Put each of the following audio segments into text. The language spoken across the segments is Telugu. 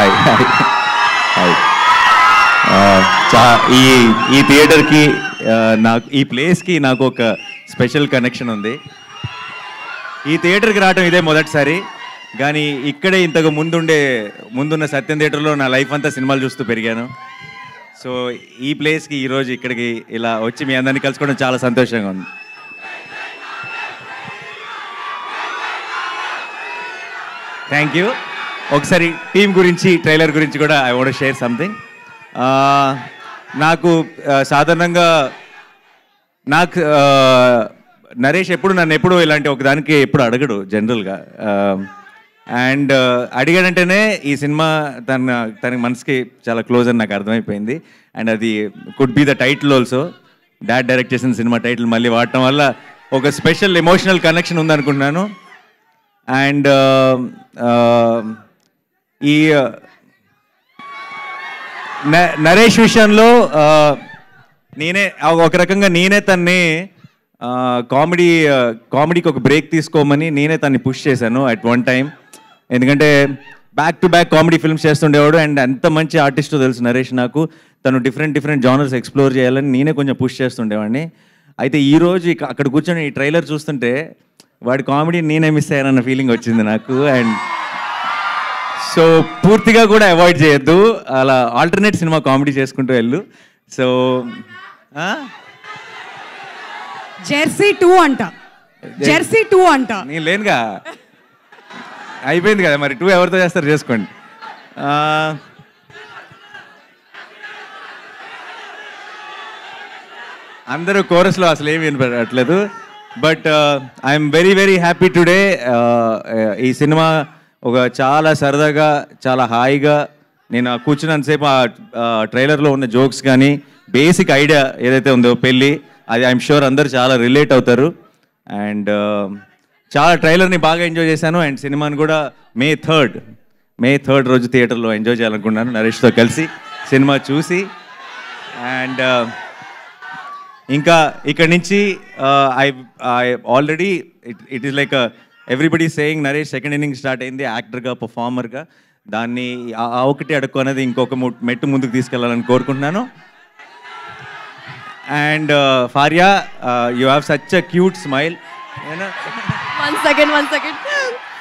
Hi hi hi. ఈ ఈ థియేటర్కి నాకు ఈ ప్లేస్కి నాకు ఒక స్పెషల్ కనెక్షన్ ఉంది. ఈ థియేటర్కి రావడం ఇదే మొదటిసారి, కానీ ఇక్కడే ఇంతకు ముందున్న సత్యం థియేటర్లో నా లైఫ్ అంతా సినిమాలు చూస్తూ పెరిగాను. సో ఈ ప్లేస్కి ఈరోజు ఇక్కడికి ఇలా వచ్చి మీ అందరినీ కలుసుకోవడం చాలా సంతోషంగా ఉంది. Thank you. ఒకసారి టీం గురించి, ట్రైలర్ గురించి కూడా ఐ వాంట్ షేర్ సంథింగ్. నాకు సాధారణంగా నరేష్ నన్ను ఎప్పుడు ఇలాంటి ఒకదానికి ఎప్పుడు అడగడు జనరల్గా. అండ్ అడిగాడంటేనే ఈ సినిమా తనకి మనసుకి చాలా క్లోజ్ అని నాకు అర్థమైపోయింది. అండ్ అది could be the title also. Dad direct చేసిన సినిమా టైటిల్ మళ్ళీ వాడటం వల్ల ఒక స్పెషల్ ఎమోషనల్ కనెక్షన్ ఉందనుకుంటున్నాను. అండ్ ఈ నరేష్ విషయంలో నేనే ఒక రకంగా తన్ని కామెడీకి ఒక బ్రేక్ తీసుకోమని నేనే తన్ని పుష్ చేశాను అట్ వన్ టైం. ఎందుకంటే back to back comedy films చేస్తుండేవాడు. అండ్ ఎంత మంచి ఆర్టిస్టో తెలుసు నరేష్ నాకు. తను డిఫరెంట్ జానర్స్ ఎక్స్ప్లోర్ చేయాలని నేనే కొంచెం పుష్ చేస్తుండేవాడిని. అయితే ఈరోజు అక్కడ కూర్చొని ఈ ట్రైలర్ చూస్తుంటే వాడి కామెడీ నేనే మిస్ అయ్యానన్న ఫీలింగ్ వచ్చింది నాకు. అండ్ సో పూర్తిగా కూడా అవాయిడ్ చేయొద్దు, అలా ఆల్టర్నేట్ సినిమా కామెడీ చేసుకుంటూ వెళ్ళు. సో జెర్సీ 2 అంట, జెర్సీ 2 అంట. నేను లేనుగా, అయిపోయింది కదా మరి. 2 ఎవరితో చేస్తారు చేసుకోండి. అందరూ కోరస్లో అసలు ఏమి వినపడట్లేదు. But I'm very happy today. ఈ సినిమా ఒక చాలా సరదాగా, చాలా హాయిగా నేను కూర్చున్నంతసేపు ఆ ట్రైలర్లో ఉన్న జోక్స్ కానీ బేసిక్ ఐడియా ఏదైతే ఉందో పెళ్ళి, అది ఐఎమ్ షూర్ అందరూ చాలా రిలేట్ అవుతారు. అండ్ చాలా ట్రైలర్ని బాగా ఎంజాయ్ చేశాను. అండ్ సినిమాని కూడా మే 3rd రోజు థియేటర్లో ఎంజాయ్ చేయాలనుకున్నాను నరేష్తో కలిసి సినిమా చూసి. అండ్ ఇంకా ఇక్కడి నుంచి I already it is like everybody saying Naresh second inning start అయింది యాక్టర్గా, పర్ఫార్మర్గా. దాన్ని ఒకటి అడుక్కు అనేది ఇంకొక మెట్టు ముందుకు తీసుకెళ్ళాలని కోరుకుంటున్నాను. And Faria, you have such a cute smile. One second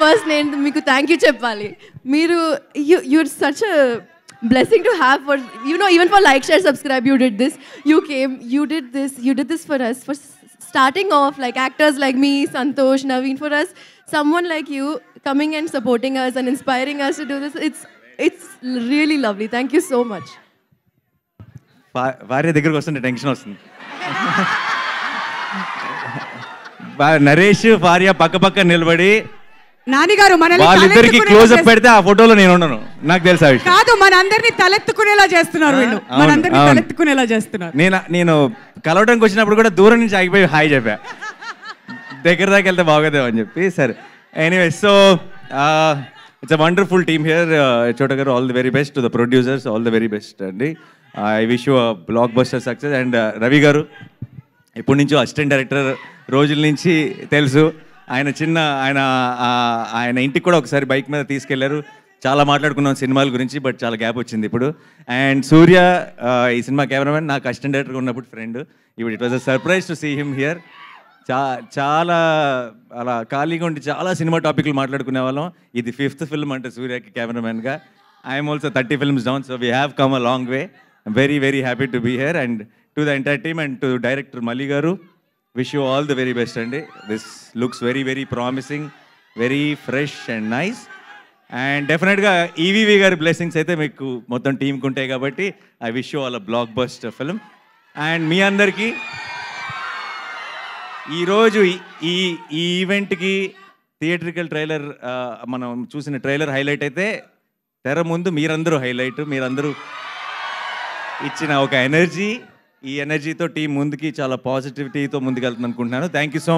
first నేను మీకు థ్యాంక్ యూ చెప్పాలి. మీరు your such a blessing to have for, you know, even for like, share, subscribe, you did this, you did this for us, for starting off, like actors like me, Santosh, Naveen, for us, someone like you coming and supporting us and inspiring us to do this, it's really lovely. Thank you so much. భార్య దగ్గరికి వస్తుంటే టెన్షన్ వస్తుంది. నరేష్ భార్య పక్క నిలబడి నానిగారు వాళ్ళిద్దరికి క్లోజ్ అప్ పెడితే ఆ ఫోటోలో నేను ఉండను, నాకు తెలుసా విషయం. కాదు, మనందరినీ తలెత్తుకునేలా చేస్తున్నారు వీళ్ళు, మనందరినీ తలెత్తుకునేలా చేస్తున్నారు. నేను కలవడానికి వచ్చినప్పుడు కూడా దూరం నుంచి ఆగిపోయి హాయ్ చెప్పా, దగ్గర దాకా వెళ్తే బాగోదేమో అని చెప్పి. సరే, anyway, so it's a wonderful team here. Chota గారు, all the very best. To the producers, all the very best అండి. I wish you a blockbuster success. And Ravi గారు ఎప్పటి నుంచో అసిస్టెంట్ డైరెక్టర్ రోజుల నుంచి తెలుసు. ఆయన ఇంటికి కూడా ఒకసారి బైక్ మీద తీసుకెళ్లారు. చాలా మాట్లాడుకున్నాం సినిమాల గురించి, బట్ చాలా గ్యాప్ వచ్చింది ఇప్పుడు. అండ్ సూర్య, ఈ సినిమా కెమెరామెన్, నాకు అసిస్టెంట్ డైరెక్టర్గా ఉన్నప్పుడు ఫ్రెండ్. ఇప్పుడు it was a surprise to see him here. చాలా అలా ఖాళీగా ఉండి చాలా సినిమా టాపిక్లు మాట్లాడుకునే వాళ్ళం. ఇది 5th ఫిల్మ్ అంటే సూర్యకి కెమెరామెన్గా. I'm also 30 films down, so we have come a long way. I'm very happy to be here. And to the entire team and to director Mali garu, wish you all the very best andi. This looks very promising, very fresh and nice. And definitely ga EVV garu blessings aithe meeku mottham team ku untayi kabatti I wish you all a blockbuster film. And మీ అందరికీ ఈరోజు ఈ ఈవెంట్కి థియేట్రికల్ ట్రైలర్ మనం చూసిన ట్రైలర్ హైలైట్ అయితే, తెర ముందు మీరందరూ హైలైట్. మీరందరూ ఇచ్చిన ఒక ఎనర్జీ, ఈ ఎనర్జీతో టీం ముందుకి చాలా పాజిటివిటీతో ముందుకు వెళ్తుంది అనుకుంటున్నాను. Thank you so much.